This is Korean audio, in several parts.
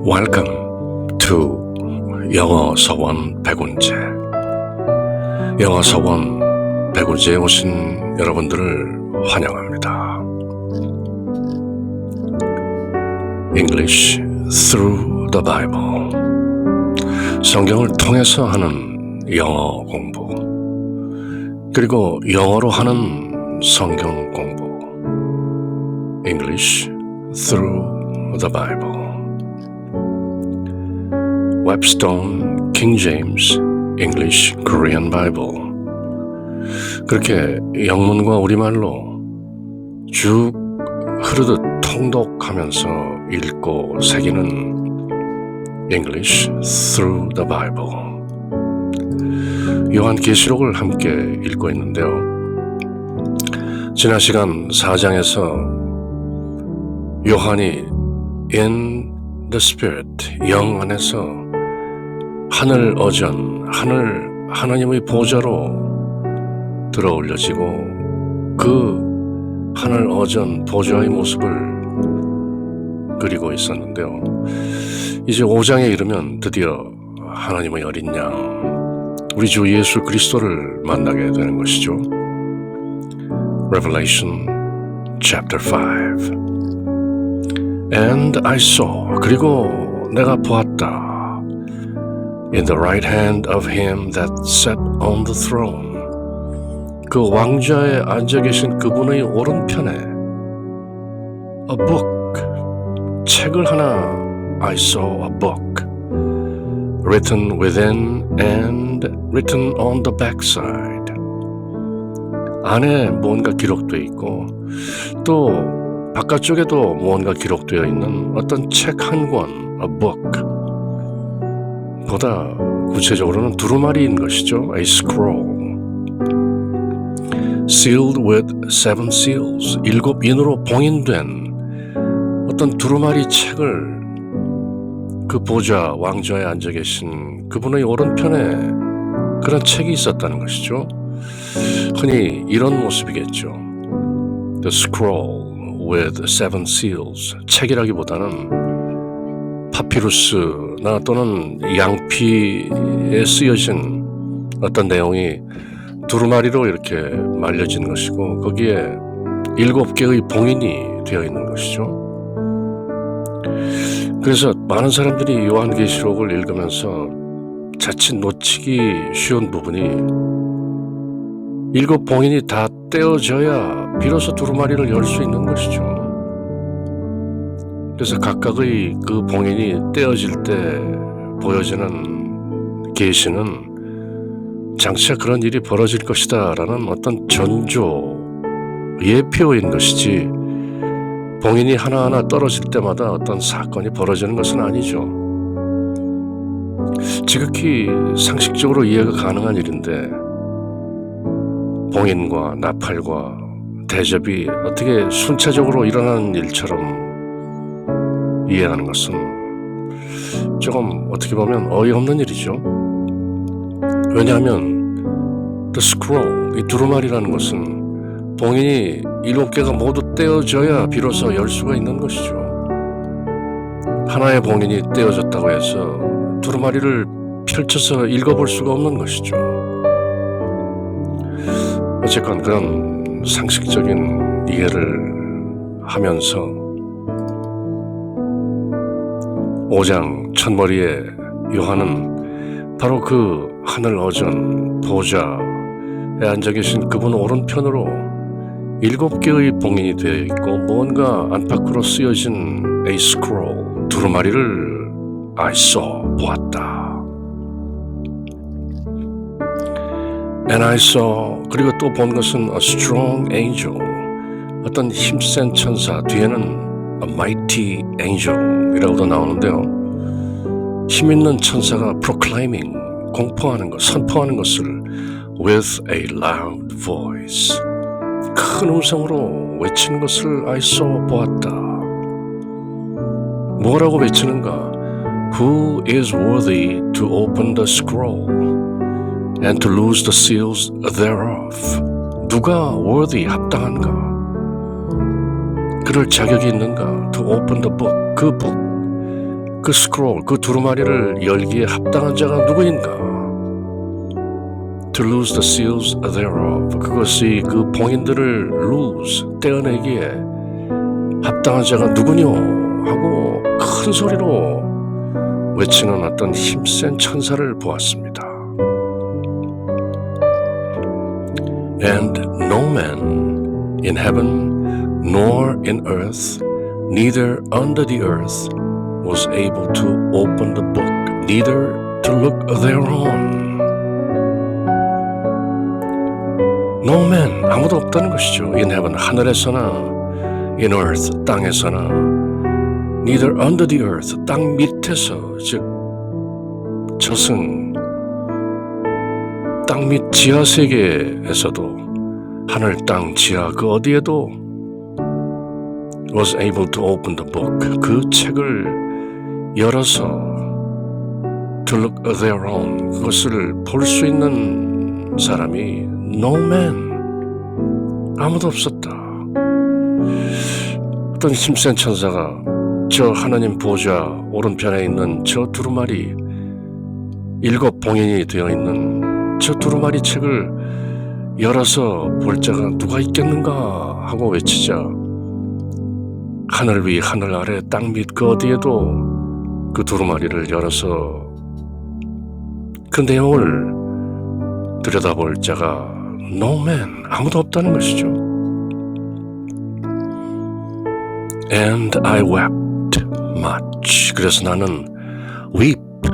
Welcome to 영어 서원 백운재. 영어 서원 백운재에 오신 여러분들을 환영합니다. English through the Bible. 성경을 통해서 하는 영어 공부, 그리고 영어로 하는 성경 공부. English through the Bible. Webstone, King James, English, Korean Bible. 그렇게 영문과 우리말로 쭉 흐르듯 통독하면서 읽고 새기는 English through the Bible. 요한계시록을 함께 읽고 있는데요. 지난 시간 4장에서 요한이 in the Spirit, 영 안에서 하늘 어전, 하나님의 보좌로 들어 올려지고 그 하늘 어전 보좌의 모습을 그리고 있었는데요. 이제 5장에 이르면 드디어 하나님의 어린 양, 우리 주 예수 그리스도를 만나게 되는 것이죠. Revelation chapter 5. And I saw, 그리고 내가 보았다. In the right hand of him that sat on the throne, 그 왕좌에 앉아 계신 그분의 오른편에 a book, 책을 하나, I saw a book, written within and written on the backside. 안에 뭔가 기록되어 있고 또 바깥쪽에도 무언가 기록되어 있는 어떤 책 한 권, a book. 보다 구체적으로는 두루마리인 것이죠. A scroll. Sealed with 7 seals. 7인으로 봉인된 어떤 두루마리 책을 그 보좌, 왕좌에 앉아 계신 그분의 오른편에 그런 책이 있었다는 것이죠. 흔히 이런 모습이겠죠. The scroll with 7 seals. 책이라기보다는 파피루스나 또는 양피에 쓰여진 어떤 내용이 두루마리로 이렇게 말려진 것이고 거기에 7개의 봉인이 되어 있는 것이죠. 그래서 많은 사람들이 요한계시록을 읽으면서 자칫 놓치기 쉬운 부분이 7 봉인이 다 떼어져야 비로소 두루마리를 열 수 있는 것이죠. 그래서 각각의 그 봉인이 떼어질 때 보여지는 계시는 장차 그런 일이 벌어질 것이다 라는 어떤 전조, 예표인 것이지 봉인이 하나하나 떨어질 때마다 어떤 사건이 벌어지는 것은 아니죠. 지극히 상식적으로 이해가 가능한 일인데 봉인과 나팔과 대접이 어떻게 순차적으로 일어나는 일처럼 이해하는 것은 조금 어떻게 보면 어이없는 일이죠. 왜냐하면 The Scroll, 이 두루마리라는 것은 봉인이 7개가 모두 떼어져야 비로소 열 수가 있는 것이죠. 하나의 봉인이 떼어졌다고 해서 두루마리를 펼쳐서 읽어볼 수가 없는 것이죠. 어쨌건 그런 상식적인 이해를 하면서 5장 첫머리에 요한은 바로 그 하늘 어전 보좌에 앉아 계신 그분 오른편으로 7개의 봉인이 되어 있고 무언가 안팎으로 쓰여진 a scroll, 두루마리를 I saw, 보았다. And I saw, 그리고 또 본 것은 a strong angel, 어떤 힘센 천사, 뒤에는 a mighty angel 이라고도 나오는데요. 힘있는 천사가 proclaiming, 공포하는 것, 선포하는 것을 with a loud voice, 큰 음성으로 외치는 것을 I saw, 보았다. 뭐라고 외치는가? Who is worthy to open the scroll and to loose the seals thereof? 누가 worthy, 합당한가? 그럴 자격이 있는가? To open the book, 그 book, 그 스크롤, 그 두루마리를 열기에 합당한 자가 누구인가? To lose the seals thereof. 그것이 그 봉인들을 lose, 떼어내기에 합당한 자가 누구뇨? 하고 큰 소리로 외치는 어떤 힘센 천사를 보았습니다. And no man in heaven nor in earth, neither under the earth, was able to open the book, neither to look thereon. No man, 아무도 없다는 것이죠. In heaven, 하늘에서나, in earth, 땅에서나, neither under the earth, 땅 밑에서, 즉 저승, 땅 밑 지하 세계에서도, 하늘, 땅, 지하 그 어디에도 was able to open the book, 그 책을 열어서 to look thereon, 그것을 볼 수 있는 사람이 no man, 아무도 없었다. 어떤 힘센 천사가 저 하나님 보좌 오른편에 있는 저 두루마리, 7 봉인이 되어 있는 저 두루마리 책을 열어서 볼 자가 누가 있겠는가 하고 외치자 하늘 위 하늘 아래 땅 밑 그 어디에도 그 두루마리를 열어서 그 내용을 들여다볼 자가 no man, 아무도 없다는 것이죠. And I wept much. 그래서 나는 wept,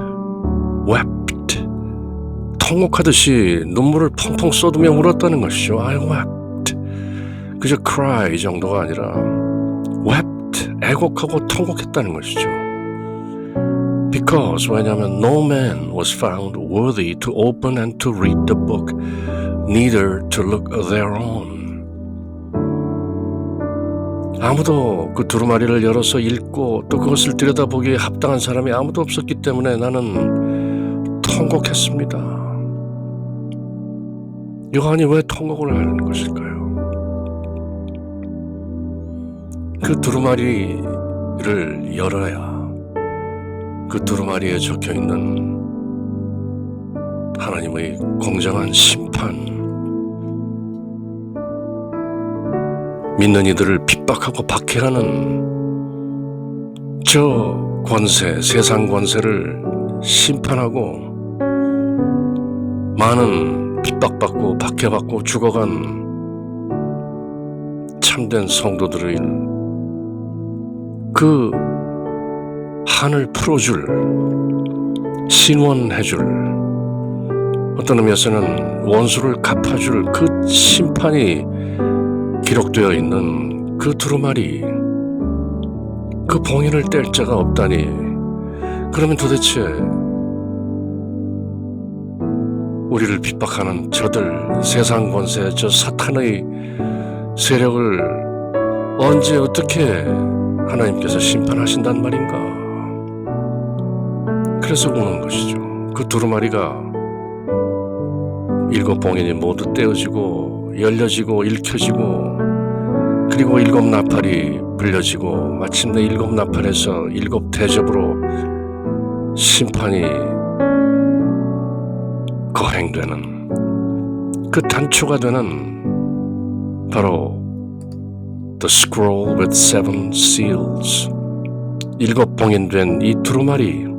통곡하듯이 눈물을 펑펑 쏟으며 울었다는 것이죠. I wept. 그저 cry 정도가 아니라 wept, 애곡하고 통곡했다는 것이죠. Because, 왜냐하면 no man was found worthy to open and to read the book, neither to look thereon. 아무도 그 두루마리를 열어서 읽고 또 그것을 들여다보기에 합당한 사람이 아무도 없었기 때문에 나는 통곡했습니다. 요한이 왜 통곡을 하는 것일까요? 그 두루마리를 열어야 그 두루마리에 적혀있는 하나님의 공정한 심판, 믿는 이들을 핍박하고 박해하는 저 권세, 세상 권세를 심판하고 많은 핍박받고 박해받고 죽어간 참된 성도들의 그 한을 풀어줄, 신원해줄, 어떤 의미에서는 원수를 갚아줄 그 심판이 기록되어 있는 그 두루마리, 그 봉인을 뗄 자가 없다니, 그러면 도대체 우리를 핍박하는 저들, 세상 권세, 저 사탄의 세력을 언제 어떻게 하나님께서 심판하신단 말인가? 그래서 우는 것이죠. 그 두루마리가 7 봉인이 모두 떼어지고 열려지고 읽혀지고 그리고 7 나팔이 불려지고 마침내 7 나팔에서 7 대접으로 심판이 거행되는 그 단초가 되는 바로 The Scroll with 7 Seals, 7 봉인된 이 두루마리,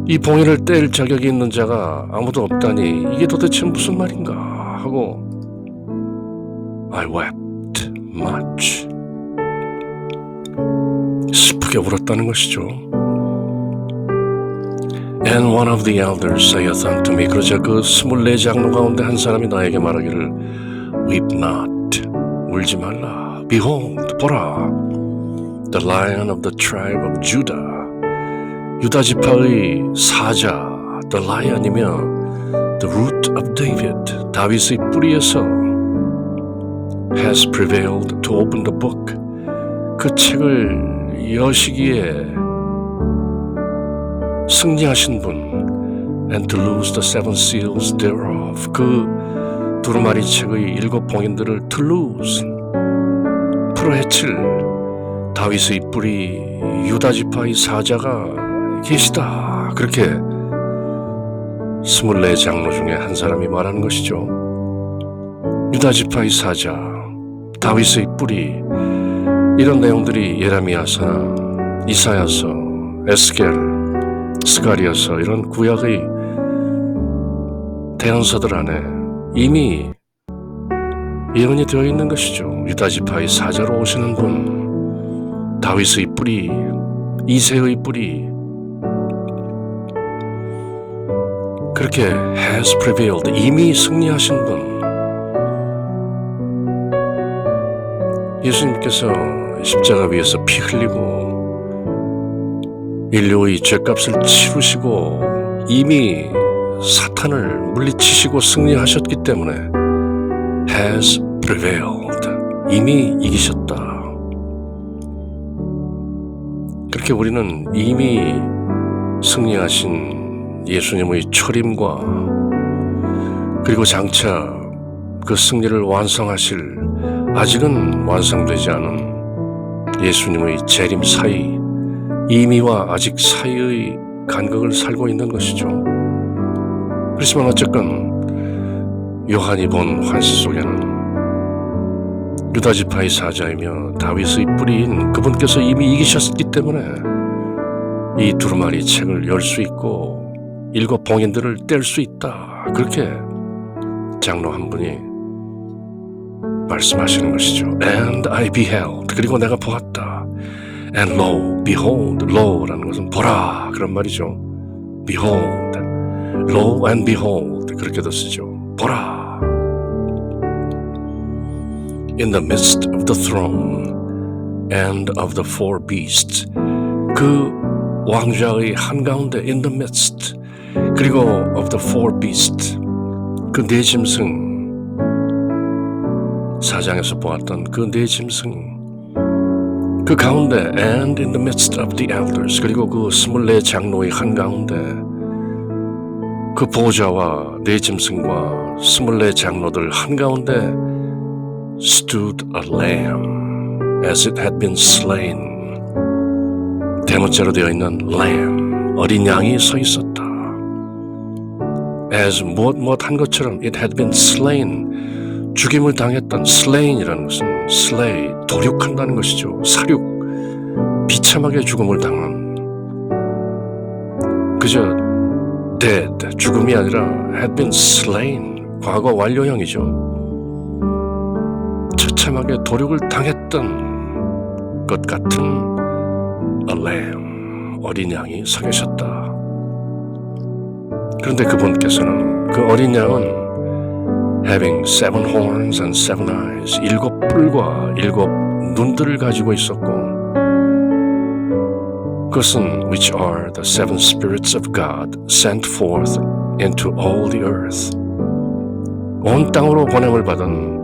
이 봉인을 뗄 자격이 있는 자가 아무도 없다니 이게 도대체 무슨 말인가 하고 I wept much, 슬프게 울었다는 것이죠. And one of the elders saith unto me, 그러자 그 24 장로 가운데 한 사람이 나에게 말하기를 Weep not, 울지 말라. Behold, 보라, the lion of the tribe of Judah, 유다 지파의 사자, the lion이며 the root of David, 다윗의 뿌리에서 has prevailed to open the book, 그 책을 여시기에 승리하신 분, and to loose the 7 seals thereof, 그 두루마리 책의 7 봉인들을 to lose, 풀어헤칠, 다윗의 뿌리 유다 지파의 사자가 계시다. 그렇게 24 장로 중에 한 사람이 말하는 것이죠. 유다 지파의 사자, 다윗의 뿌리, 이런 내용들이 예레미야서나 이사야서, 에스겔, 스가랴서 이런 구약의 대언서들 안에 이미 예언이 되어 있는 것이죠. 유다 지파의 사자로 오시는 분, 다윗의 뿌리, 이새의 뿌리, 그렇게 has prevailed, 이미 승리하신 분, 예수님께서 십자가 위에서 피 흘리고 인류의 죄값을 치르시고 이미 사탄을 물리치시고 승리하셨기 때문에 has prevailed, 이미 이기셨다. 그렇게 우리는 이미 승리하신 예수님의 초림과 그리고 장차 그 승리를 완성하실 아직은 완성되지 않은 예수님의 재림 사이, 이미와 아직 사이의 간극을 살고 있는 것이죠. 그렇지만 어쨌건 요한이 본 환시 속에는 유다 지파의 사자이며 다윗의 뿌리인 그분께서 이미 이기셨기 때문에 이 두루마리 책을 열 수 있고 7 봉인들을 뗄 수 있다. 그렇게 장로 한 분이 말씀하시는 것이죠. And I beheld, 그리고 내가 보았다. And lo, behold, lo라는 것은 보라 그런 말이죠. Behold, lo and behold, 그렇게도 쓰죠. 보라. In the midst of the throne and of the 4 beasts, 그 왕좌의 한가운데 in the midst, 그리고 of the 4 beasts, 그 네 짐승, 4장에서 보았던 그 네 짐승, 그 가운데 and in the midst of the elders, 그리고 그 24 장로의 한가운데 그 보좌와 네 짐승과 24 장로들 한가운데 stood a lamb as it had been slain, 대문자로 되어 있는 lamb, 어린 양이 서 있었다. as 무엇 한 것처럼 it had been slain, 죽임을 당했던 slain이라는 것은 slay, 도륙한다는 것이죠. 사륙, 비참하게 죽음을 당한, 그저 dead, 죽음이 아니라 had been slain, 과거 완료형이죠. 처참하게 도륙을 당했던 것 같은 a lamb, 어린 양이 서 계셨다. 그런데 그분께서는 그 어린 양은 having 7 horns and 7 eyes, 7 뿔과 7 눈들을 가지고 있었고, 그것은 which are the 7 spirits of God sent forth into all the earth, 온 땅으로 보냄을 받은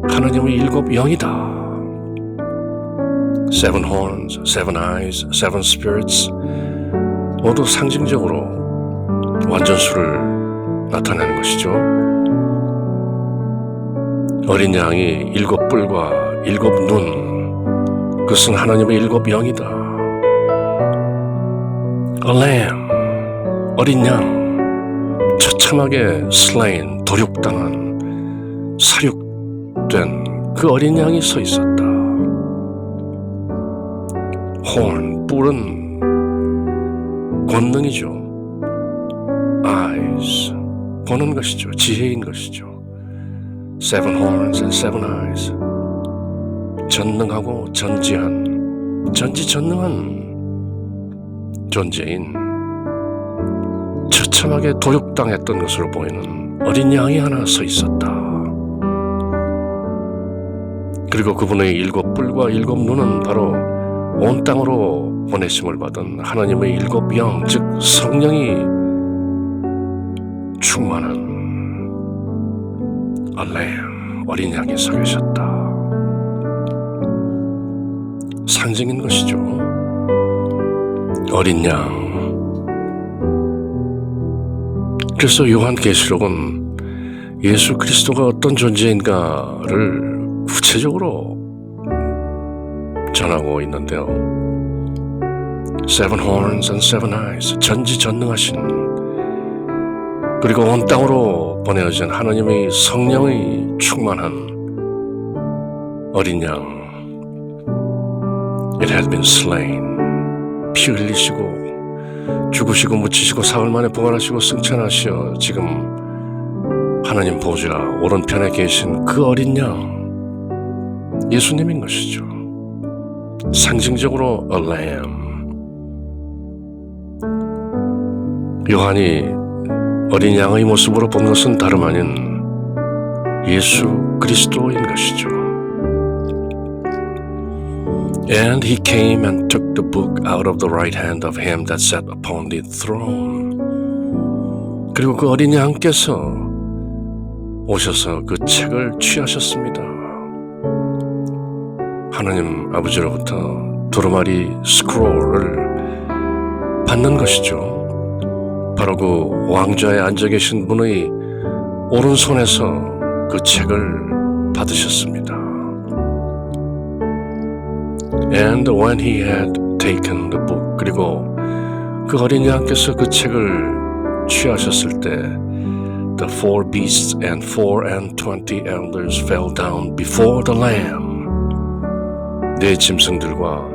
하나님의 7 영이다. 7 horns, 7 eyes, 7 spirits, 모두 상징적으로 완전수를 나타내는 것이죠. 어린 양이 7 뿔과 7 눈, 그것은 하나님의 7 영이다. A lamb, 어린 양, 처참하게 slain, 도륙당한, 사륙된 그 어린 양이 서 있었다. horn, 뿔은 권능이죠. eyes, 보는 것이죠. 지혜인 것이죠. 7 horns and 7 eyes, 전능하고 전지한, 전지전능한 존재인, 처참하게 도륙당했던 것으로 보이는 어린 양이 하나 서 있었다. 그리고 그분의 7 뿔과 7 눈은 바로 온 땅으로 보내심을 받은 하나님의 7 영, 즉 성령이 충만한 a lamb, 어린 양이 서 계셨다. 상징인 것이죠. 어린 양. 그래서 요한계시록은 예수 그리스도가 어떤 존재인가를 구체적으로 전하고 있는데요. Seven horns and seven eyes, 전지전능하신, 그리고 온 땅으로 보내어진 하나님의 성령의 충만한 어린 양, It had been slain, 피 흘리시고 죽으시고 묻히시고 사흘 만에 부활하시고 승천하시어 지금 하나님 보좌 오른편에 계신 그 어린 양, 예수님인 것이죠. 상징적으로 a lamb. 요한이 어린 양의 모습으로 본 것은 다름 아닌 예수 그리스도인 것이죠. And he came and took the book out of the right hand of him that sat upon the throne. 그리고 그 어린 양께서 오셔서 그 책을 취하셨습니다. 하나님 아버지로부터 두루마리 스크롤을 받는 것이죠. 바로 그 왕좌에 앉아 계신 분의 오른손에서 그 책을 받으셨습니다. And when he had taken the book, 그리고 그 어린 양께서 그 책을 취하셨을 때 The four beasts and 24 elders fell down before the Lamb. 네 짐승들과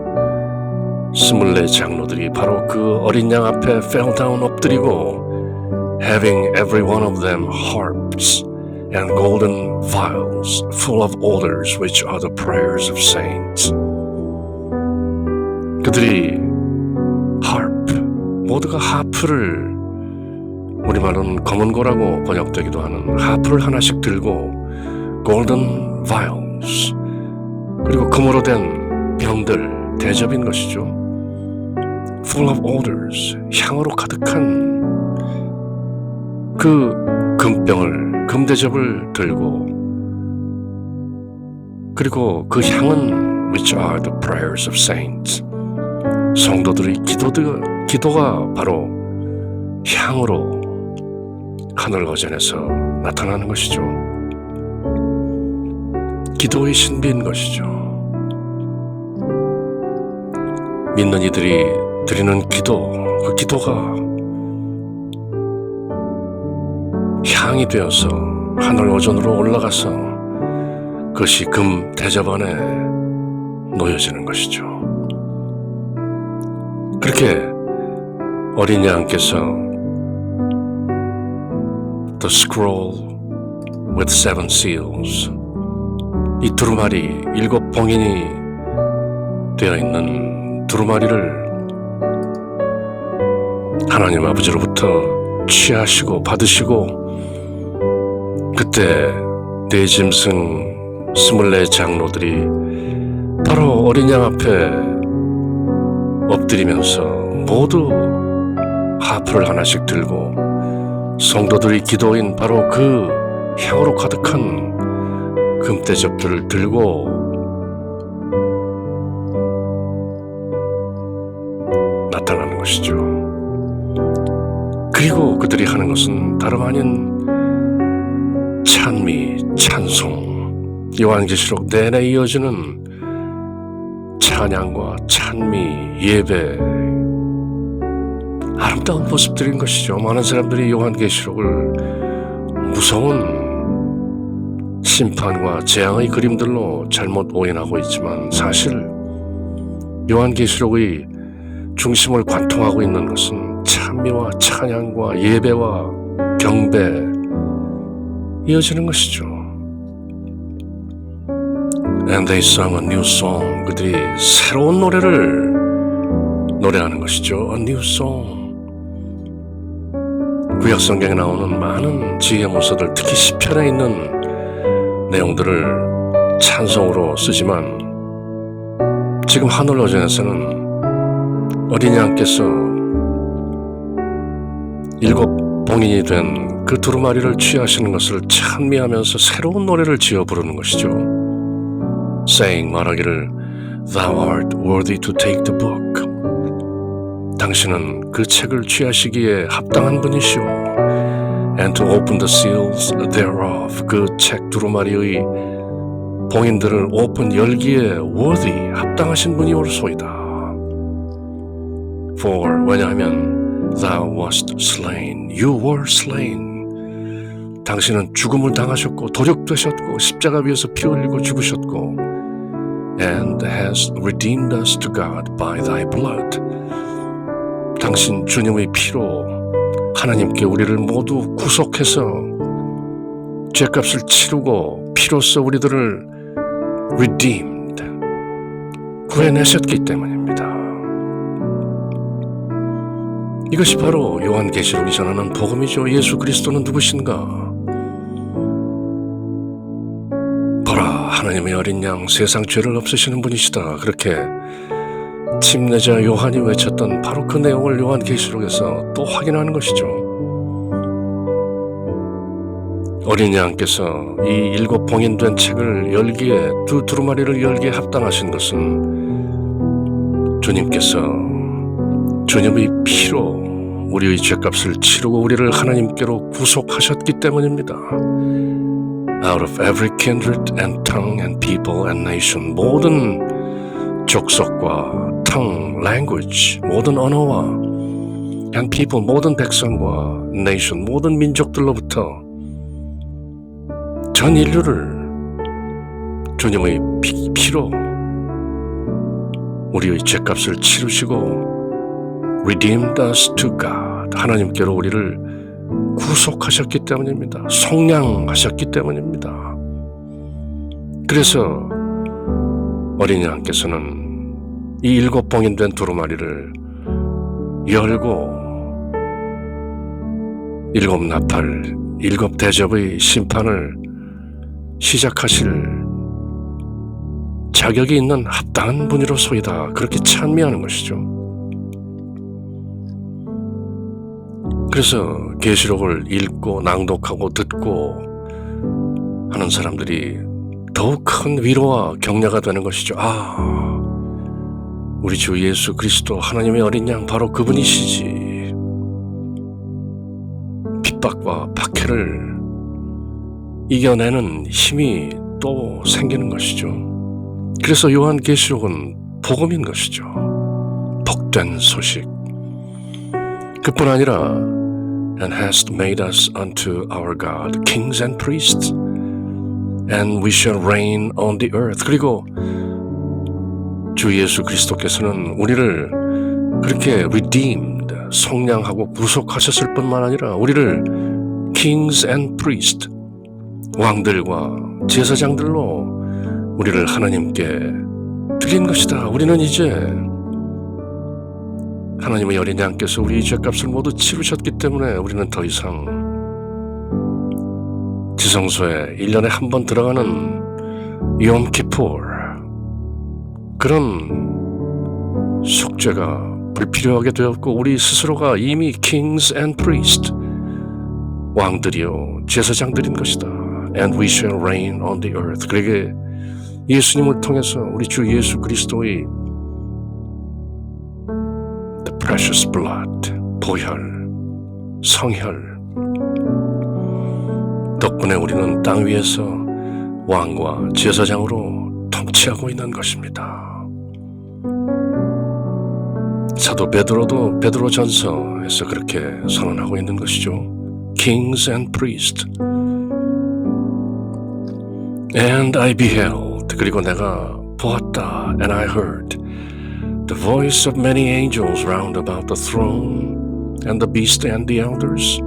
24 장로들이 바로 그 어린 양 앞에 fell down 엎드리고 having every one of them harps and golden vials full of odors which are the prayers of saints. 그들이 harp, 모두가 하프를, 우리말로는 검은고라고 번역되기도 하는 하프를 하나씩 들고 golden vials, 그리고 금으로 된 병들, 대접인 것이죠. full of odors, 향으로 가득한 그 금병을, 금대접을 들고, 그리고 그 향은 which are the prayers of saints, 성도들의 기도가 바로 향으로 하늘 거전에서 나타나는 것이죠. 기도의 신비인 것이죠. 믿는 이들이 드리는 기도, 그 기도가 향이 되어서 하늘 오전으로 올라가서 그것이 금 대접 안에 놓여지는 것이죠. 그렇게 어린 양께서 The scroll with seven seals, 이 두루마리, 7 봉인이 되어 있는 두루마리를 하나님 아버지로부터 취하시고 받으시고, 그때 네 짐승 24 장로들이 바로 어린 양 앞에 엎드리면서 모두 하프를 하나씩 들고 성도들의 기도인 바로 그 향으로 가득한 금대접들을 들고 나타나는 것이죠. 그리고 그들이 하는 것은 다름 아닌 찬미, 찬송, 요한계시록 내내 이어지는 찬양과 찬미, 예배, 아름다운 모습들인 것이죠. 많은 사람들이 요한계시록을 무서운 심판과 재앙의 그림들로 잘못 오인하고 있지만, 사실 요한계시록의 중심을 관통하고 있는 것은 찬미와 찬양과 예배와 경배 이어지는 것이죠. And they sung a new song. 그들이 새로운 노래를 노래하는 것이죠. A new song. 구약 성경에 나오는 많은 지혜 문서들, 특히 시편에 있는 내용들을 찬송으로 쓰지만, 지금 하늘 오전에서는 어린 양께서 7 봉인이 된 그 두루마리를 취하시는 것을 찬미하면서 새로운 노래를 지어 부르는 것이죠. saying, 말하기를 Thou art worthy to take the book. 당신은 그 책을 취하시기에 합당한 분이시오. And to open the seals thereof. 그 책 두루마리의 봉인들을 오픈 열기에 worthy 합당하신 분이 옳소이다. For 왜냐하면 thou wast slain, you were slain. 당신은 죽음을 당하셨고 도륙되셨고 십자가 위에서 피 흘리고 죽으셨고 and has redeemed us to God by thy blood. 당신 주님의 피로 하나님께 우리를 모두 구속해서 죄값을 치르고 피로써 우리들을 redeemed, 구해내셨기 때문입니다. 이것이 바로 요한계시록이 전하는 복음이죠. 예수 그리스도는 누구신가? 보라, 하나님의 어린 양, 세상 죄를 없애시는 분이시다. 그렇게 침례자 요한이 외쳤던 바로 그 내용을 요한계시록에서 또 확인하는 것이죠. 어린 양께서 이 7 봉인된 책을 열기에, 두 두루마리를 열기에 합당하신 것은 주님께서 주님의 피로 우리의 죄값을 치르고 우리를 하나님께로 구속하셨기 때문입니다. Out of every kindred and tongue and people and nation, 모든 족속과 tongue, language, 모든 언어와 and people, 모든 백성과 nation, 모든 민족들로부터 전 인류를 주님의 피로 우리의 죄값을 치르시고 redeemed us to God, 하나님께로 우리를 구속하셨기 때문입니다. 속량하셨기 때문입니다. 그래서 어린 양께서는 이 7 봉인된 두루마리를 열고 7 나팔, 7 대접의 심판을 시작하실 자격이 있는 합당한 분이로소이다. 그렇게 찬미하는 것이죠. 그래서 계시록을 읽고 낭독하고 듣고 하는 사람들이 더욱 큰 위로와 격려가 되는 것이죠. 우리 주 예수 그리스도 하나님의 어린 양 바로 그분이시지. 핍박과 박해를 이겨내는 힘이 또 생기는 것이죠. 그래서 요한계시록은 복음인 것이죠. 복된 소식. 그뿐 아니라 and hast made us unto our God kings and priests and we shall reign on the earth. 그리고 주 예수 그리스도께서는 우리를 그렇게 redeemed, 속량하고 구속하셨을 뿐만 아니라 우리를 kings and priests, 왕들과 제사장들로 우리를 하나님께 드린 것이다. 우리는 이제 하나님의 어린 양께서 우리의 죄값을 모두 치르셨기 때문에 우리는 더 이상 지성소에 1년에 한 번 들어가는 욤키푸르 그런 숙제가 불필요하게 되었고 우리 스스로가 이미 kings and priests, 왕들이요 제사장들인 것이다. And we shall reign on the earth. 그러게 예수님을 통해서 우리 주 예수 그리스도의 the precious blood, 보혈, 성혈 덕분에 우리는 땅 위에서 왕과 제사장으로 통치하고 있는 것입니다. 사도 베드로도 베드로전서에서 그렇게 선언하고 있는 것이죠. Kings and priests. And I beheld, 그리고 내가 보았다. And I heard the voice of many angels round about the throne and the beast and the elders.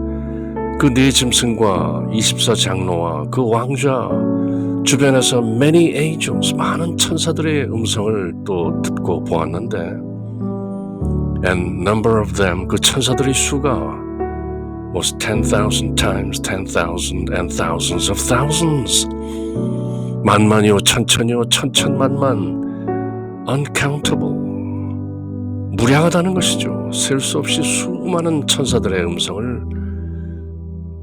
그 네 짐승과 24장로와 그 왕좌 주변에서 many angels, 많은 천사들의 음성을 또 듣고 보았는데 and number of them, 그 천사들의 수가 was 10,000 times 10,000 and thousands of thousands. 만만이요 천천이요 천천만만 uncountable, 무량하다는 것이죠. 셀 수 없이 수많은 천사들의 음성을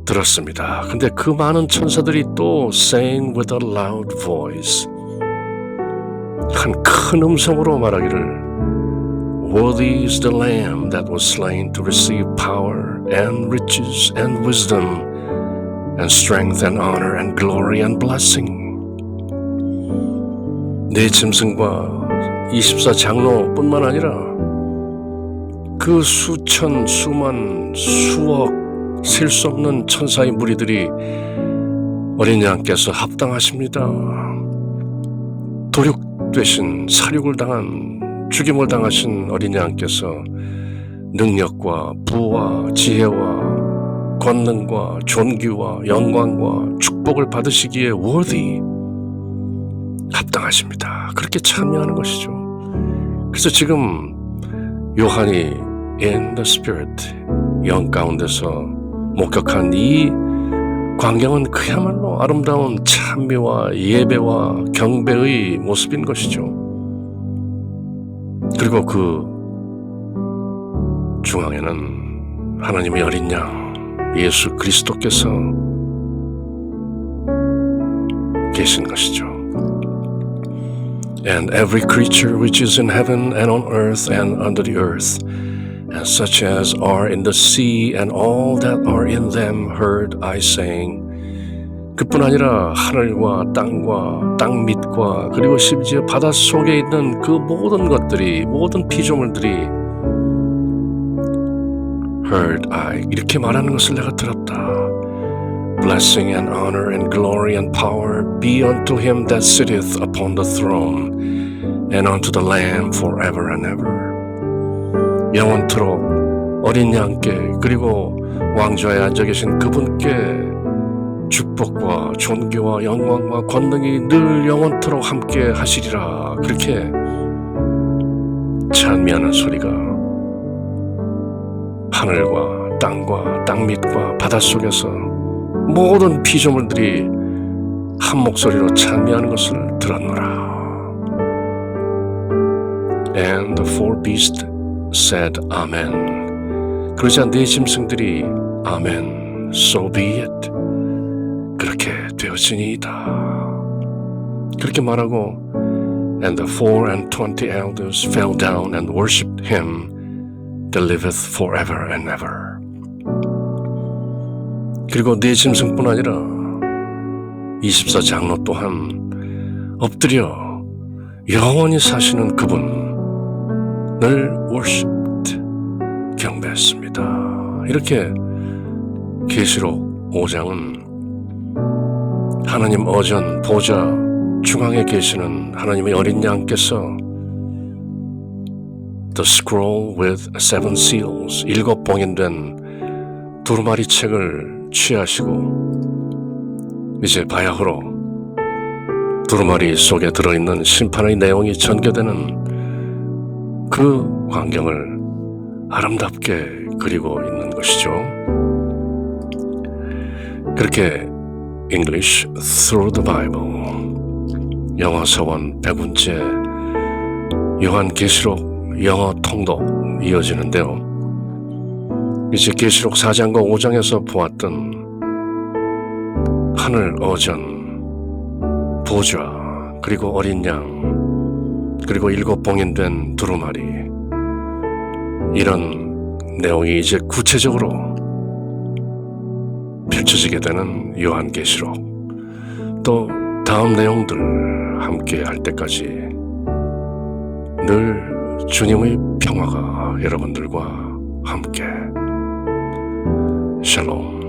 들었습니다. 근데 그 많은 천사들이 또 saying with a loud voice, 한 큰 음성으로 말하기를 Worthy is the Lamb that was slain to receive power and riches and wisdom and strength and honor and glory and blessing. 네 짐승과 24장로뿐만 아니라 그 수천, 수만, 수억 셀 수 없는 천사의 무리들이 어린 양께서 합당하십니다. 도륙되신 사륙을 당한 죽임을 당하신 어린 양께서 능력과 부와 지혜와 권능과 존귀와 영광과 축복을 받으시기에 worthy 합당하십니다. 그렇게 참여하는 것이죠. 그래서 지금 요한이 in the spirit 영 가운데서 목격한 이 광경은 그야말로 아름다운 찬미와 예배와 경배의 모습인 것이죠. 그리고 그 중앙에는 하나님의 어린 양 예수 그리스도께서 계신 것이죠. And every creature which is in heaven and on earth and under the earth, and such as are in the sea and all that are in them, heard I saying. 그뿐 아니라 하늘과 땅 밑과 그리고 심지어 바다 속에 있는 그 모든 것들이, 모든 피조물들이 heard I 이렇게 말하는 것을 내가 들었다. Blessing and honor and glory and power be unto him that sitteth upon the throne and unto the Lamb forever and ever. 영원토록 어린 양께 그리고 왕좌에 앉아 계신 그분께 축복과 존귀와 영광과 권능이 늘 영원토록 함께 하시리라. 그렇게 찬미하는 소리가 하늘과 땅과 땅 밑과 바닷속에서 모든 피조물들이 한 목소리로 찬미하는 것을 들었노라. And the four beasts said Amen. 그러자 네 짐승들이 Amen, so be it. 그렇게 되었으니이다. 그렇게 말하고 And the 24 elders fell down and worshipped him that liveth forever and ever. 그리고 네 짐승뿐 아니라 24장로 또한 엎드려 영원히 사시는 그분을 worshipped, 경배했습니다. 이렇게 계시록 5장은 하나님 어전 보좌 중앙에 계시는 하나님의 어린 양께서 The scroll with 7 seals, 7 봉인된 두루마리 책을 취하시고 이제 바야흐로 두루마리 속에 들어있는 심판의 내용이 전개되는 그 광경을 아름답게 그리고 있는 것이죠. 그렇게 English Through the Bible 영어 서원 100운째 요한계시록 영어 통독 이어지는데요. 이제 계시록 4장과 5장에서 보았던 하늘 어전, 보좌, 그리고 어린 양, 그리고 7 봉인된 두루마리, 이런 내용이 이제 구체적으로 펼쳐지게 되는 요한계시록, 또 다음 내용들 함께 할 때까지 늘 주님의 평화가 여러분들과 함께. 샬롬.